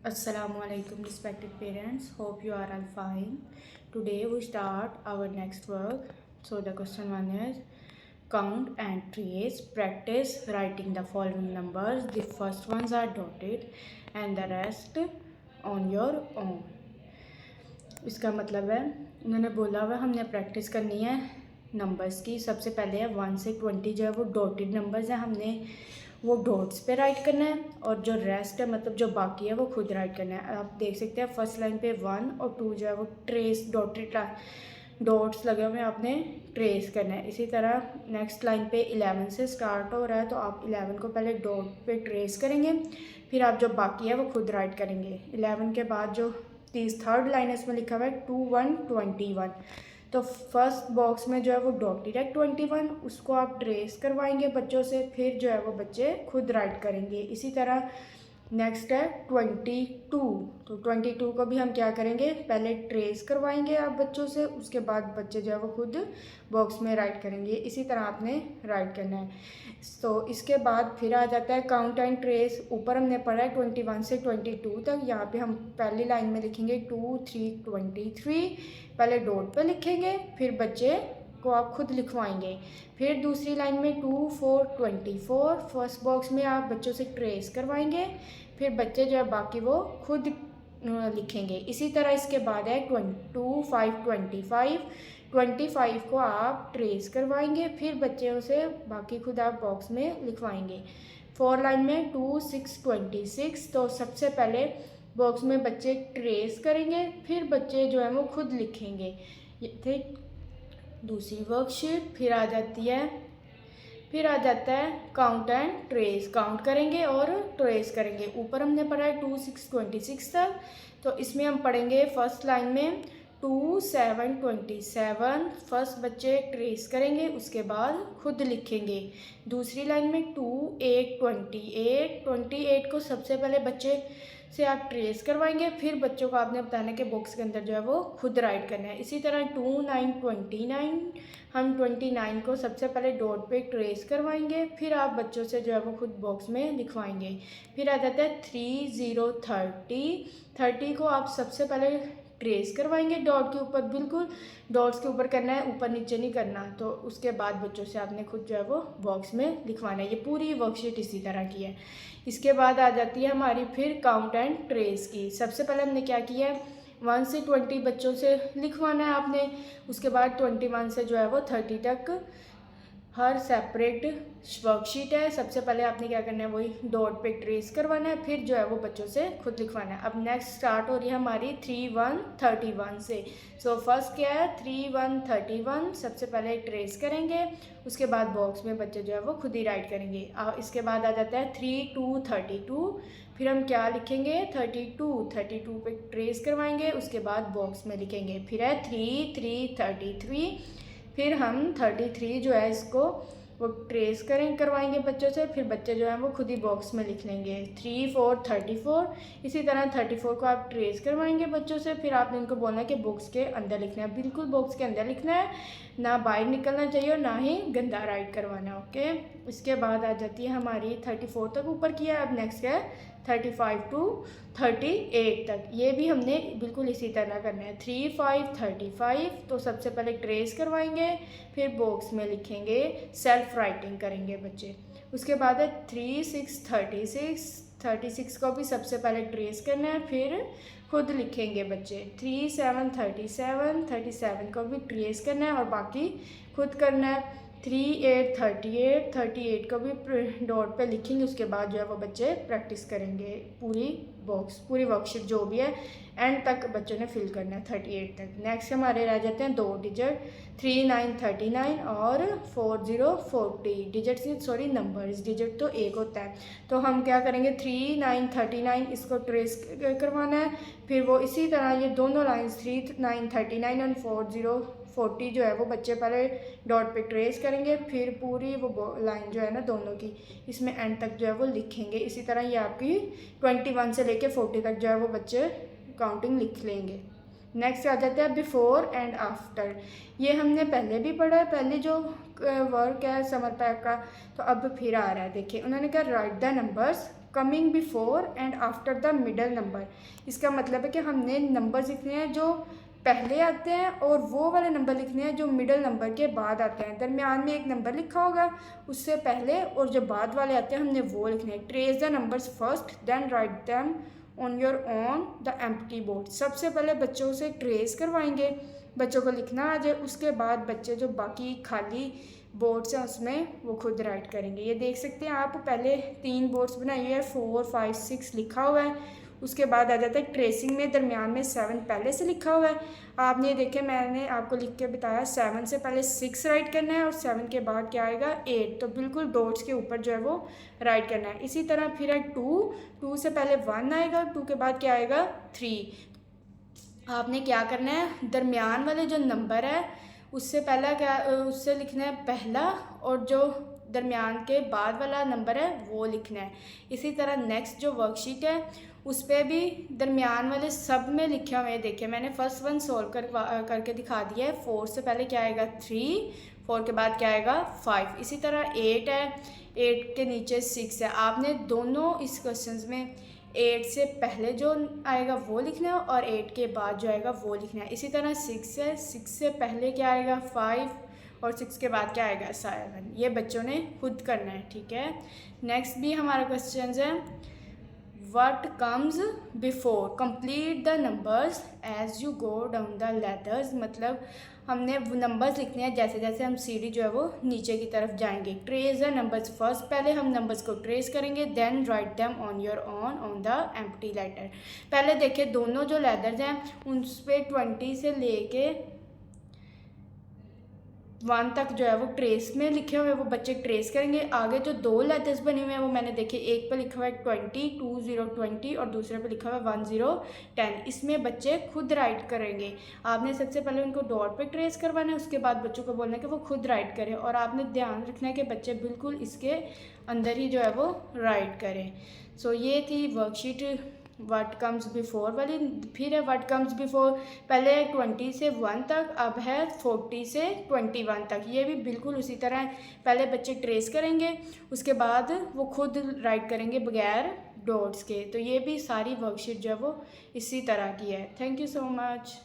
Assalamualaikum respected parents, hope you are all fine. Today we start our next work. So the question one is count and trace, practice writing the following numbers. The first ones are dotted and the rest on your own. इसका मतलब है उन्होंने बोला हुआ हमने practice करनी है numbers की। सबसे पहले है 1 से 20 जो है वो डॉटेड नंबर्स हैं, हमने वो डॉट्स पे राइट करना है और जो रेस्ट है मतलब जो बाकी है वो खुद राइट करना है। आप देख सकते हैं फर्स्ट लाइन पे 1 और 2 जो है वो ट्रेस डॉटेड डॉट्स लगे हुए हैं, आपने ट्रेस करना है। इसी तरह नेक्स्ट लाइन पे 11 से स्टार्ट हो रहा है तो आप 11 को पहले डॉट पे ट्रेस करेंगे, फिर आप जो बाकी है वो खुद राइट करेंगे। 11 के बाद जो थर्ड लाइन है इसमें लिखा हुआ है 2 1 21, तो फर्स्ट बॉक्स में जो है वो डॉटेड है 21, उसको आप ट्रेस करवाएंगे बच्चों से, फिर जो है वो बच्चे खुद राइट करेंगे। इसी तरह नेक्स्ट है 22, तो 22 को भी हम क्या करेंगे, पहले ट्रेस करवाएंगे आप बच्चों से, उसके बाद बच्चे जो है वो खुद बॉक्स में राइट करेंगे। इसी तरह आपने राइट करना है। तो इसके बाद फिर आ जाता है काउंट एंड ट्रेस। ऊपर हमने पढ़ा है 21 से 22 तक, यहाँ पे हम पहली लाइन में लिखेंगे 2 3 23, पहले डॉट पे लिखेंगे, फिर बच्चे को आप खुद लिखवाएंगे। फिर दूसरी लाइन में 2 4 24, फर्स्ट बॉक्स में आप बच्चों से ट्रेस करवाएंगे, फिर बच्चे जो है बाकी वो खुद लिखेंगे। इसी तरह इसके बाद है 2 5 25 को आप ट्रेस करवाएंगे, फिर बच्चों से बाकी खुद आप बॉक्स में लिखवाएंगे। 4 लाइन में 2 6 26, तो सबसे पहले बॉक्स में बच्चे ट्रेस करेंगे, फिर बच्चे जो है वो खुद लिखेंगे। ये थे दूसरी वर्कशीट। फिर आ जाता है काउंट एंड ट्रेस, काउंट करेंगे और ट्रेस करेंगे। ऊपर हमने पढ़ा है 2 6 26 तक, तो इसमें हम पढ़ेंगे फर्स्ट लाइन में 2 7 27, फर्स्ट बच्चे ट्रेस करेंगे, उसके बाद खुद लिखेंगे। दूसरी लाइन में 2 8 28 को सबसे पहले बच्चे से आप ट्रेस करवाएंगे, फिर बच्चों को आपने बताना कि बॉक्स के अंदर जो है वो खुद राइट करना है। इसी तरह 2 9 29, हम 29 को सबसे पहले डॉट पे ट्रेस करवाएंगे, फिर आप बच्चों से जो है वो खुद बॉक्स में लिखवाएंगे। फिर आ जाता है 3 0 30 को आप सबसे पहले ट्रेस करवाएंगे डॉट के ऊपर, बिल्कुल डॉट्स के ऊपर करना है, ऊपर नीचे नहीं करना। तो उसके बाद बच्चों से आपने खुद जो है वो बॉक्स में लिखवाना है। ये पूरी वर्कशीट इसी तरह की है। इसके बाद आ जाती है हमारी फिर काउंट एंड ट्रेस की। सबसे पहले हमने क्या किया है, 1 से 20 बच्चों से लिखवाना है आपने, उसके बाद 21 से जो है वो 30 तक हर सेपरेट वर्कशीट है। सबसे पहले आपने क्या करना है, वही डॉट पे ट्रेस करवाना है, फिर जो है वो बच्चों से खुद लिखवाना है। अब नेक्स्ट स्टार्ट हो रही है हमारी 3 1 31 से। सो फर्स्ट क्या है 3 1 31, सबसे पहले ट्रेस करेंगे, उसके बाद बॉक्स में बच्चे जो है वो खुद ही राइट करेंगे। इसके बाद आ जाता है 3 2 32, फिर हम क्या लिखेंगे 32 पे ट्रेस करवाएंगे, उसके बाद बॉक्स में लिखेंगे। फिर है 3 3 33, फिर हम 33 जो है इसको वो ट्रेस करवाएंगे बच्चों से, फिर बच्चे जो हैं वो खुद ही बॉक्स में लिख लेंगे। 3 4 34, इसी तरह 34 को आप ट्रेस करवाएंगे बच्चों से, फिर आपने इनको बोलना है कि बॉक्स के अंदर लिखना है, बिल्कुल बॉक्स के अंदर लिखना है, ना बाहर निकलना चाहिए और ना ही गंदा राइट करवाना है। ओके, इसके बाद आ जाती है हमारी 34 तक ऊपर किया। अब नेक्स्ट है 35 टू 38 तक, ये भी हमने बिल्कुल इसी तरह करना है। 3 5 35, तो सबसे पहले ट्रेस करवाएंगे, फिर बॉक्स में लिखेंगे, सेल्फ राइटिंग करेंगे बच्चे। उसके बाद है 3 6 36 को भी सबसे पहले ट्रेस करना है, फिर खुद लिखेंगे बच्चे। 3 7 37 को भी ट्रेस करना है और बाकी खुद करना है। 3 8 38 को भी डॉट पे लिखेंगे, उसके बाद जो है वो बच्चे प्रैक्टिस करेंगे पूरी वर्कशीट जो भी है एंड तक बच्चों ने फिल करना है 38 तक। नेक्स्ट हमारे रह जाते हैं 2 डिजिट, 3 9 39 और 4 0 40 डिजिट, सॉरी नंबर्स, डिजिट तो एक होता है। तो हम क्या करेंगे 3 9 39 इसको ट्रेस करवाना है, फिर वो इसी तरह ये दोनों लाइन्स 3 9 39 और 4 0 40 जो है वो बच्चे पहले डॉट पे ट्रेस करेंगे, फिर पूरी वो लाइन जो है ना दोनों की इसमें एंड तक जो है वो लिखेंगे। इसी तरह ये आपकी 21 से लेके 40 तक जो है वो बच्चे काउंटिंग लिख लेंगे। नेक्स्ट आ जाता है बिफोर एंड आफ्टर, ये हमने पहले भी पढ़ा है, पहले जो वर्क है समर पैक का, तो अब फिर आ रहा है। देखिए उन्होंने कहा right the numbers coming before and after the middle number. इसका मतलब है कि हमने नंबर लिखने हैं जो पहले आते हैं और वो वाले नंबर लिखने हैं जो मिडल नंबर के बाद आते हैं। दरमियान में एक नंबर लिखा होगा, उससे पहले और जो बाद वाले आते हैं हमने वो लिखने हैं। Trace the numbers first then write them on your on the empty board. सबसे पहले बच्चों से ट्रेस करवाएंगे, बच्चों को लिखना आ जाए, उसके बाद बच्चे जो बाकी खाली बोर्ड्स हैं उसमें वो खुद राइट करेंगे। ये देख सकते हैं आप, पहले 3 बोर्ड्स बनाए हुए हैं, 4, 5, 6 लिखा हुआ है। उसके बाद आ जाता है ट्रेसिंग में, दरमियान में 7 पहले से लिखा हुआ है। आपने देखे मैंने आपको लिख के बताया 7 से पहले 6 राइट करना है और 7 के बाद क्या आएगा 8, तो बिल्कुल डॉट्स के ऊपर जो है वो राइट करना है। इसी तरह फिर है 2 से पहले 1 आएगा, 2 के बाद क्या आएगा 3। आपने क्या करना है, दरमियान वाले जो नंबर है उससे पहला क्या उससे लिखना है पहला, और जो दरमियान के बाद वाला नंबर है वो लिखना है। इसी तरह नेक्स्ट जो वर्कशीट है उस पर भी दरमियान वाले सब में लिखे हुए हैं। देखिए मैंने फर्स्ट वन सोल्व करके दिखा दिया है। 4 से पहले क्या आएगा 3, 4 के बाद क्या आएगा 5। इसी तरह 8 है, 8 के नीचे 6 है। आपने दोनों इस क्वेश्चन में 8 से पहले जो आएगा वो लिखना है और 8 के बाद जो आएगा वो लिखना है। इसी तरह 6 है, 6 से पहले क्या आएगा 5 और 6 के बाद क्या आएगा 7। ये बच्चों ने खुद करना है, ठीक है। नेक्स्ट भी हमारा क्वेश्चन है what comes before, complete the numbers as you go down the letters. मतलब हमने वो नंबर्स लिखने हैं जैसे जैसे हम सीढ़ी जो है वो नीचे की तरफ जाएंगे। ट्रेस द नंबर्स फर्स्ट, पहले हम नंबर्स को ट्रेस करेंगे, then write them on your on the empty letter. पहले देखिए दोनों जो लेटर्स हैं उन पर 20 से लेके 1 तक जो है वो ट्रेस में लिखे हुए वो बच्चे ट्रेस करेंगे। आगे जो 2 लेटर्स बने हुए हैं वो मैंने देखे, एक पे लिखा हुआ है 20, 20 और दूसरे पे लिखा हुआ है 10। इसमें बच्चे खुद राइट करेंगे। आपने सबसे पहले उनको डॉट पे ट्रेस करवाना है, उसके बाद बच्चों को बोलना है कि वो खुद राइट करें, और आपने ध्यान रखना है कि बच्चे बिल्कुल इसके अंदर ही जो है वो राइट करें। सो ये थी वर्कशीट व्हाट कम्स बिफोर वाली। फिर है व्हाट कम्स बिफोर, पहले 20 से 1 तक, अब है 40 से 21 तक। ये भी बिल्कुल उसी तरह है, पहले बच्चे ट्रेस करेंगे उसके बाद वो खुद राइट करेंगे बगैर डॉट्स के। तो ये भी सारी वर्कशीट जो है वो इसी तरह की है। Thank you so much.